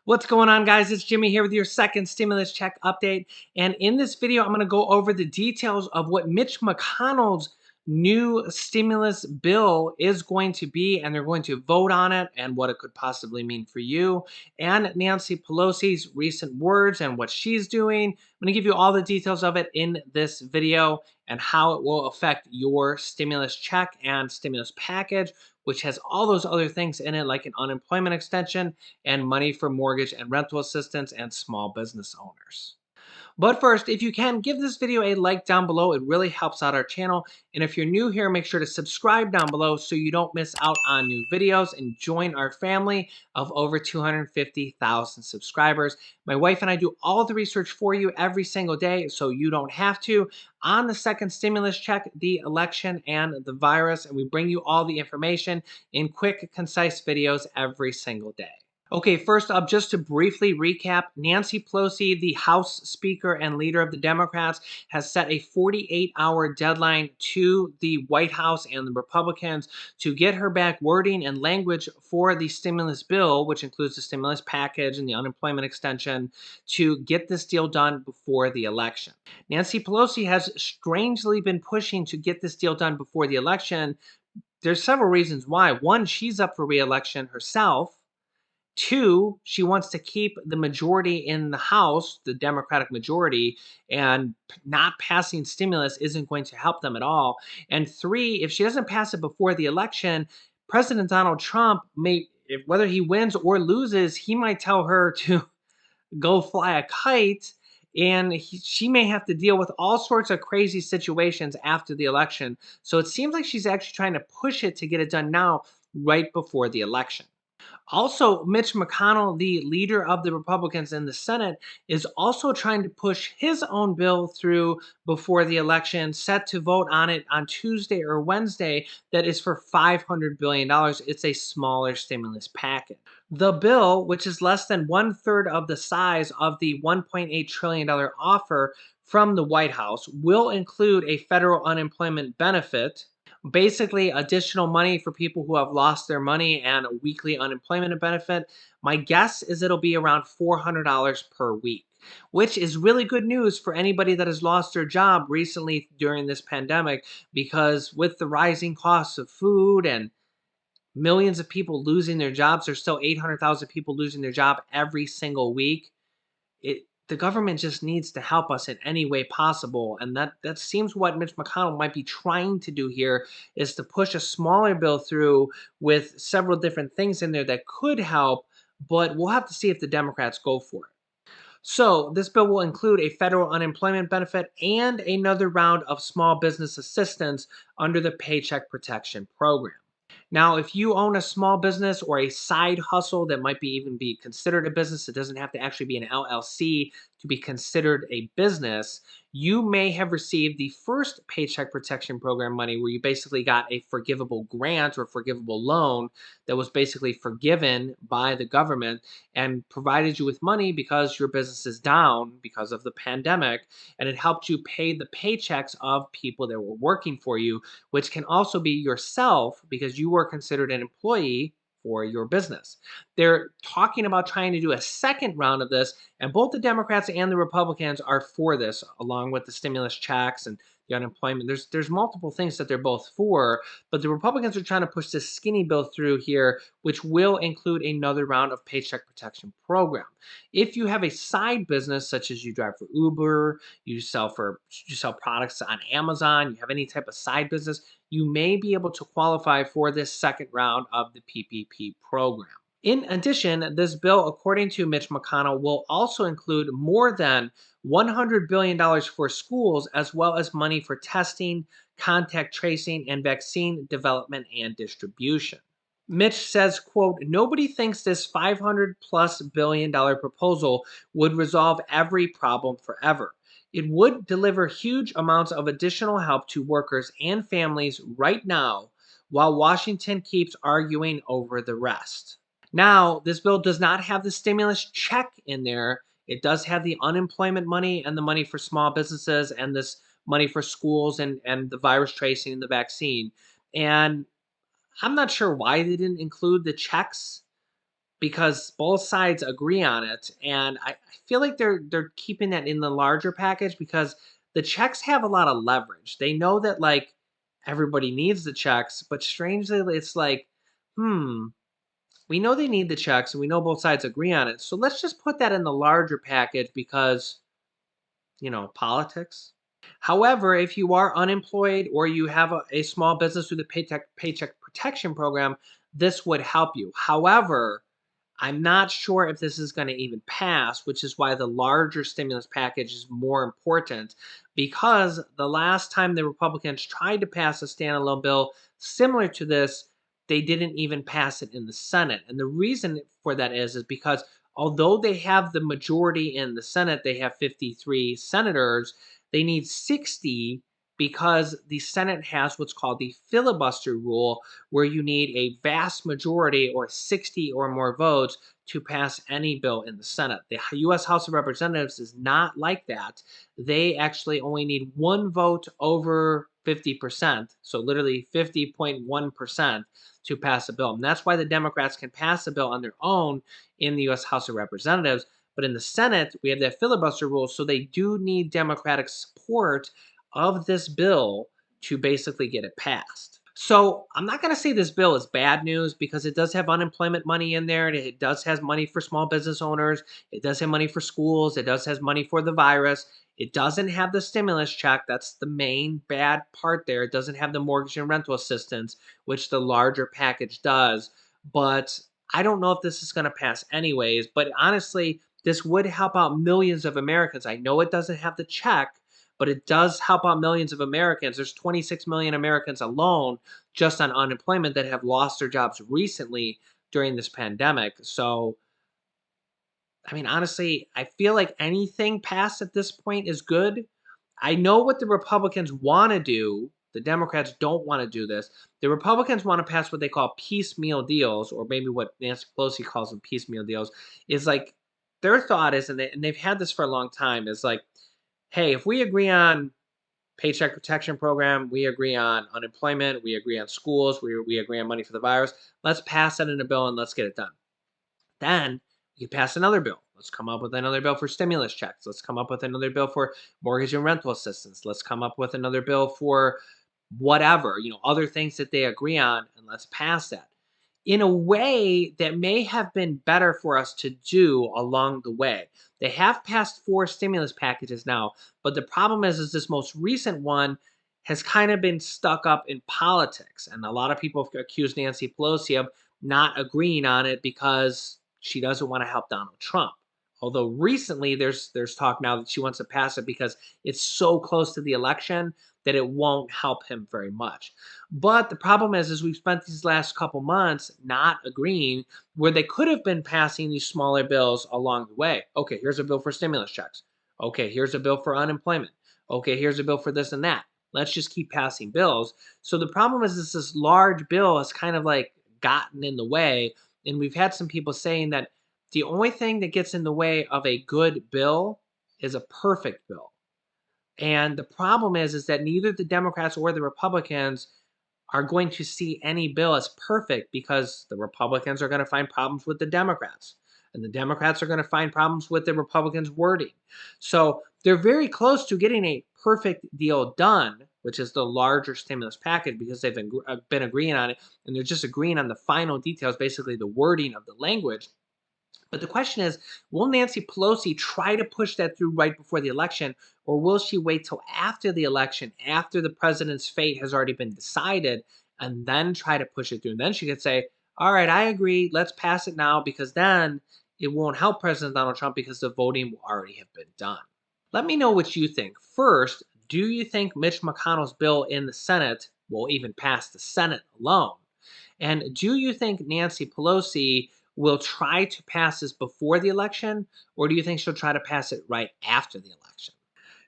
What's going on, guys? It's Jimmy here with your second stimulus check update. And in this video, I'm going to go over the details of what Mitch McConnell's new stimulus bill is going to be, and they're going to vote on it and what it could possibly mean for you, and Nancy Pelosi's recent words and what she's doing. I'm going to give you all the details of it in this video and how it will affect your stimulus check and stimulus package, which has all those other things in it, like an unemployment extension and money for mortgage and rental assistance and small business owners. But first, if you can, give this video a like down below. It really helps out our channel. And if you're new here, make sure to subscribe down below so you don't miss out on new videos and join our family of over 250,000 subscribers. My wife and I do all the research for you every single day so you don't have to on the second stimulus check, the election, and the virus. And we bring you all the information in quick, concise videos every single day. Okay, first up, just to briefly recap, Nancy Pelosi, the House Speaker and leader of the Democrats, has set a 48-hour deadline to the White House and the Republicans to get her back wording and language for the stimulus bill, which includes the stimulus package and the unemployment extension, to get this deal done before the election. Nancy Pelosi has strangely been pushing to get this deal done before the election. There's several reasons why. One, she's up for re-election herself. Two, she wants to keep the majority in the House, the Democratic majority, and not passing stimulus isn't going to help them at all. And three, if she doesn't pass it before the election, President Donald Trump may, whether he wins or loses, he might tell her to go fly a kite, and she may have to deal with all sorts of crazy situations after the election. So it seems like she's actually trying to push it to get it done now, right before the election. Also, Mitch McConnell, the leader of the Republicans in the Senate, is also trying to push his own bill through before the election, set to vote on it on Tuesday or Wednesday, that is for $500 billion. It's a smaller stimulus package. The bill, which is less than one-third of the size of the $1.8 trillion offer from the White House, will include a federal unemployment benefit, basically additional money for people who have lost their money, and a weekly unemployment benefit. My guess is it'll be around $400 per week, which is really good news for anybody that has lost their job recently during this pandemic, because with the rising costs of food and millions of people losing their jobs, there's still 800,000 people losing their job every single week. The government just needs to help us in any way possible, and that seems what Mitch McConnell might be trying to do here, is to push a smaller bill through with several different things in there that could help, but we'll have to see if the Democrats go for it. So this bill will include a federal unemployment benefit and another round of small business assistance under the Paycheck Protection Program. Now, if you own a small business or a side hustle that might be even be considered a business, it doesn't have to actually be an LLC to be considered a business, you may have received the first Paycheck Protection Program money, where you basically got a forgivable grant or forgivable loan that was basically forgiven by the government and provided you with money because your business is down because of the pandemic, and it helped you pay the paychecks of people that were working for you, which can also be yourself because you were considered an employee for your business. They're talking about trying to do a second round of this, and both the Democrats and the Republicans are for this, along with the stimulus checks and the unemployment. There's multiple things that they're both for, but the Republicans are trying to push this skinny bill through here, which will include another round of Paycheck Protection Program. If you have a side business, such as you drive for Uber, you sell products on Amazon, you have any type of side business, you may be able to qualify for this second round of the PPP program. In addition, this bill, according to Mitch McConnell, will also include more than $100 billion for schools, as well as money for testing, contact tracing, and vaccine development and distribution. Mitch says, quote, "Nobody thinks this $500+ billion proposal would resolve every problem forever. It would deliver huge amounts of additional help to workers and families right now, while Washington keeps arguing over the rest." Now, this bill does not have the stimulus check in there. It does have the unemployment money and the money for small businesses and this money for schools and the virus tracing and the vaccine. And I'm not sure why they didn't include the checks, because both sides agree on it, and I feel like they're keeping that in the larger package because the checks have a lot of leverage. They know that like everybody needs the checks, but strangely, it's like, hmm, we know they need the checks, and we know both sides agree on it. So let's just put that in the larger package because politics. However, if you are unemployed or you have a small business through the paycheck protection program, this would help you. However, I'm not sure if this is going to even pass, which is why the larger stimulus package is more important because the last time the Republicans tried to pass a standalone bill similar to this, they didn't even pass it in the Senate. And the reason for that is because although they have the majority in the Senate, they have 53 senators, they need 60 because the Senate has what's called the filibuster rule, where you need a vast majority or 60 or more votes to pass any bill in the Senate. The U.S. House of Representatives is not like that. They actually only need one vote over 50%, so literally 50.1% to pass a bill. And that's why the Democrats can pass a bill on their own in the U.S. House of Representatives. But in the Senate, we have that filibuster rule, so they do need Democratic support of this bill to basically get it passed. So I'm not going to say this bill is bad news because it does have unemployment money in there. And it does have money for small business owners. It does have money for schools. It does have money for the virus. It doesn't have the stimulus check. That's the main bad part there. It doesn't have the mortgage and rental assistance, which the larger package does. But I don't know if this is going to pass anyways. But honestly, this would help out millions of Americans. I know it doesn't have the check, but it does help out millions of Americans. There's 26 million Americans alone just on unemployment that have lost their jobs recently during this pandemic. So, I mean, honestly, I feel like anything passed at this point is good. I know what the Republicans want to do. The Democrats don't want to do this. The Republicans want to pass what they call piecemeal deals, or maybe what Nancy Pelosi calls them piecemeal deals, is like their thought is, and they've had this for a long time, is like, hey, if we agree on paycheck protection program, we agree on unemployment, we agree on schools, we agree on money for the virus, let's pass that in a bill and let's get it done. Then you pass another bill. Let's come up with another bill for stimulus checks. Let's come up with another bill for mortgage and rental assistance. Let's come up with another bill for whatever, other things that they agree on, and let's pass that in a way that may have been better for us to do along the way. They have passed 4 stimulus packages now, but the problem is this most recent one has kind of been stuck up in politics, and a lot of people have accused Nancy Pelosi of not agreeing on it because she doesn't want to help Donald Trump. Although recently there's talk now that she wants to pass it because it's so close to the election that it won't help him very much. But the problem is we've spent these last couple months not agreeing where they could have been passing these smaller bills along the way. Okay, here's a bill for stimulus checks. Okay, here's a bill for unemployment. Okay, here's a bill for this and that. Let's just keep passing bills. So the problem is this large bill has kind of like gotten in the way. And we've had some people saying that the only thing that gets in the way of a good bill is a perfect bill. And the problem is that neither the Democrats or the Republicans are going to see any bill as perfect because the Republicans are going to find problems with the Democrats, and the Democrats are going to find problems with the Republicans' wording. So they're very close to getting a perfect deal done, which is the larger stimulus package because they've been agreeing on it, and they're just agreeing on the final details, basically the wording of the language. But the question is, will Nancy Pelosi try to push that through right before the election, or will she wait till after the election, after the president's fate has already been decided, and then try to push it through? And then she could say, all right, I agree, let's pass it now, because then it won't help President Donald Trump because the voting will already have been done. Let me know what you think. First, do you think Mitch McConnell's bill in the Senate will even pass the Senate alone? And do you think Nancy Pelosi will try to pass this before the election, or do you think she'll try to pass it right after the election?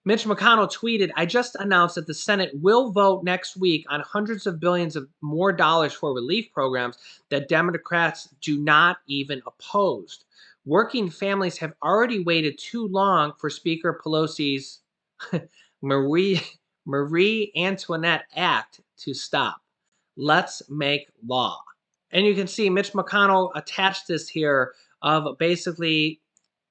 Mitch McConnell tweeted, I just announced that the Senate will vote next week on hundreds of billions of more dollars for relief programs that Democrats do not even oppose. Working families have already waited too long for Speaker Pelosi's Marie, Marie Antoinette Act to stop. Let's make law. And you can see Mitch McConnell attached this here of basically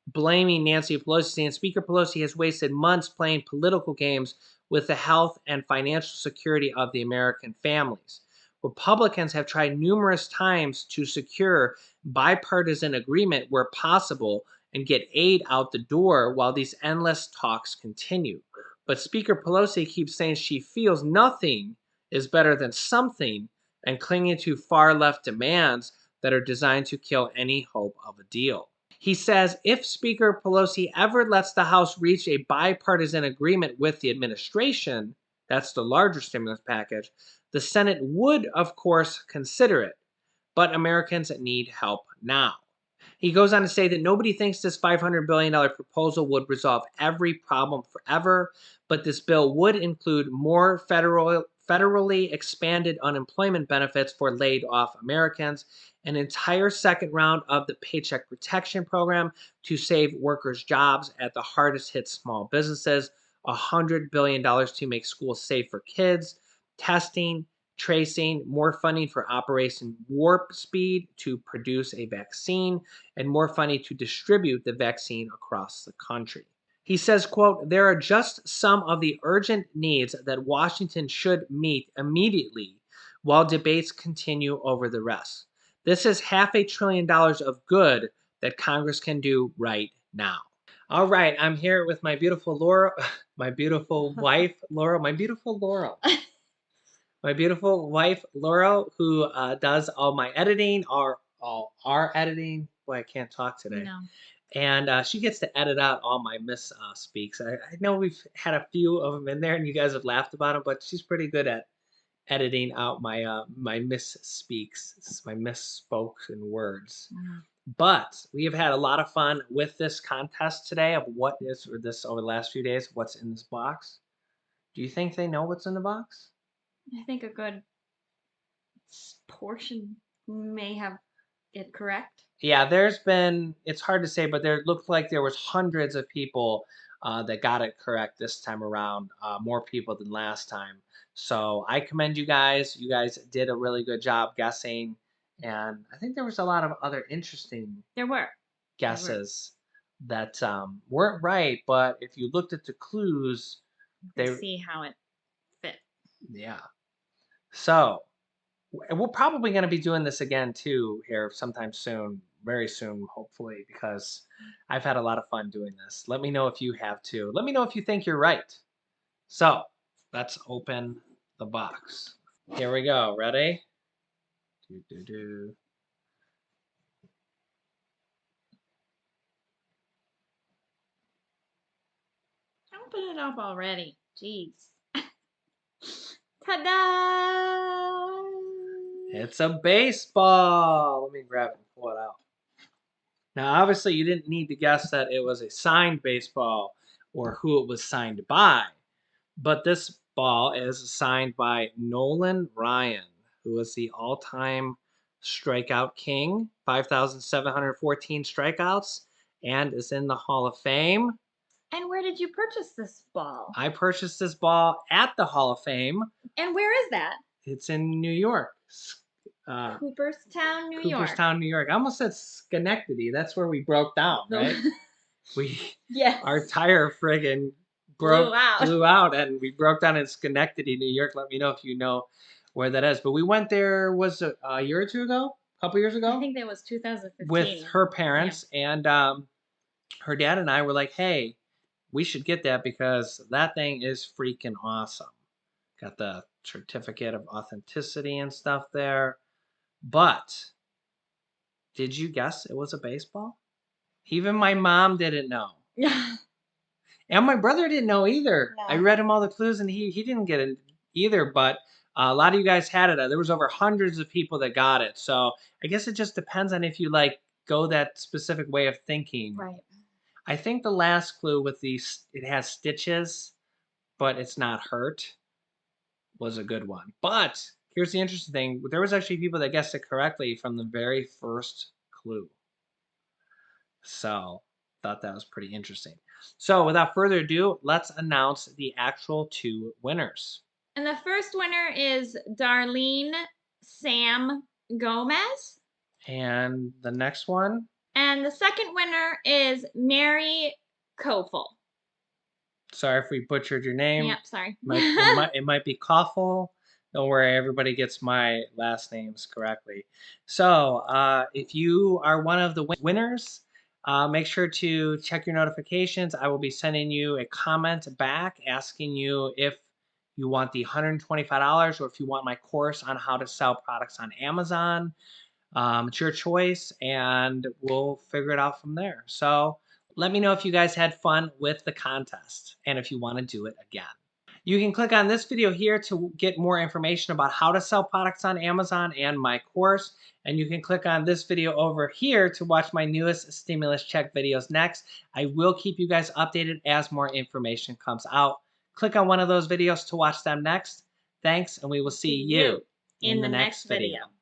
blaming Nancy Pelosi, saying Speaker Pelosi has wasted months playing political games with the health and financial security of the American families. Republicans have tried numerous times to secure bipartisan agreement where possible and get aid out the door while these endless talks continue. But Speaker Pelosi keeps saying she feels nothing is better than something and clinging to far left demands that are designed to kill any hope of a deal. He says if Speaker Pelosi ever lets the House reach a bipartisan agreement with the administration, that's the larger stimulus package, the Senate would, of course, consider it. But Americans need help now. He goes on to say that nobody thinks this $500 billion proposal would resolve every problem forever, but this bill would include more federally expanded unemployment benefits for laid off Americans, an entire second round of the Paycheck Protection Program to save workers' jobs at the hardest hit small businesses, $100 billion to make schools safe for kids, testing, tracing, more funding for Operation Warp Speed to produce a vaccine, and more funding to distribute the vaccine across the country. He says, quote, there are just some of the urgent needs that Washington should meet immediately while debates continue over the rest. This is $500 billion of good that Congress can do right now. All right, I'm here with my beautiful Laura, my beautiful wife, Laura, my beautiful Laurel. My beautiful wife, Laura, who does all my editing, all our editing. Boy, I can't talk today. No. And she gets to edit out all my misspeaks. I know we've had a few of them in there, and you guys have laughed about them, but she's pretty good at editing out my misspeaks, my misspoken words. But we have had a lot of fun with this contest today of what is, or this over the last few days, what's in this box. Do you think they know what's in the box? I think a good portion may have it correct. Yeah, it's hard to say, but there looked like there was hundreds of people that got it correct this time around, more people than last time. So I commend you guys. You guys did a really good job guessing. And I think there was a lot of other interesting There were guesses that weren't right, but if you looked at the clues, they see how it fit. Yeah. So we're probably going to be doing this again too here sometime soon, very soon, hopefully, because I've had a lot of fun doing this. Let me know if you have too. Let me know if you think you're right. So let's open the box. Here we go. Ready? Do. Open it up already. Jeez. Ta-da! It's a baseball. Let me grab it and pull it out. Now, obviously, you didn't need to guess that it was a signed baseball or who it was signed by. But this ball is signed by Nolan Ryan, who is the all-time strikeout king, 5,714 strikeouts, and is in the Hall of Fame. And where did you purchase this ball? I purchased this ball at the Hall of Fame. And where is that? It's in New York. Cooperstown, New York. Cooperstown, New York. I almost said Schenectady. That's where we broke down, right? Our tire friggin' blew out, and we broke down in Schenectady, New York. Let me know if you know where that is. But we went there, was it a year or two ago? A couple years ago? I think that was 2015. With her parents, and her dad and I were like, hey, we should get that because that thing is freaking awesome. Got the certificate of authenticity and stuff there. But did you guess it was a baseball? Even my mom didn't know. Yeah. And my brother didn't know either. No. I read him all the clues and he didn't get it either. But a lot of you guys had it. There was over hundreds of people that got it. So I guess it just depends on if you go that specific way of thinking. Right. I think the last clue with it has stitches, but it's not hurt, was a good one. But here's the interesting thing. There was actually people that guessed it correctly from the very first clue. So thought that was pretty interesting. So without further ado, let's announce the actual two winners. And the first winner is Darlene Sam Gomez. And the next one, And the second winner is Mary Kofel. sorry if we butchered your name. Yep, sorry. It might be Koffel. Don't worry, everybody gets my last names correctly. So if you are one of the winners, make sure to check your notifications. I will be sending you a comment back asking you if you want the $125 or if you want my course on how to sell products on Amazon. It's your choice, and we'll figure it out from there. So let me know if you guys had fun with the contest and if you want to do it again. You can click on this video here to get more information about how to sell products on Amazon and my course. And you can click on this video over here to watch my newest stimulus check videos next. I will keep you guys updated as more information comes out. Click on one of those videos to watch them next. Thanks, and we will see you in in the the next next video. video.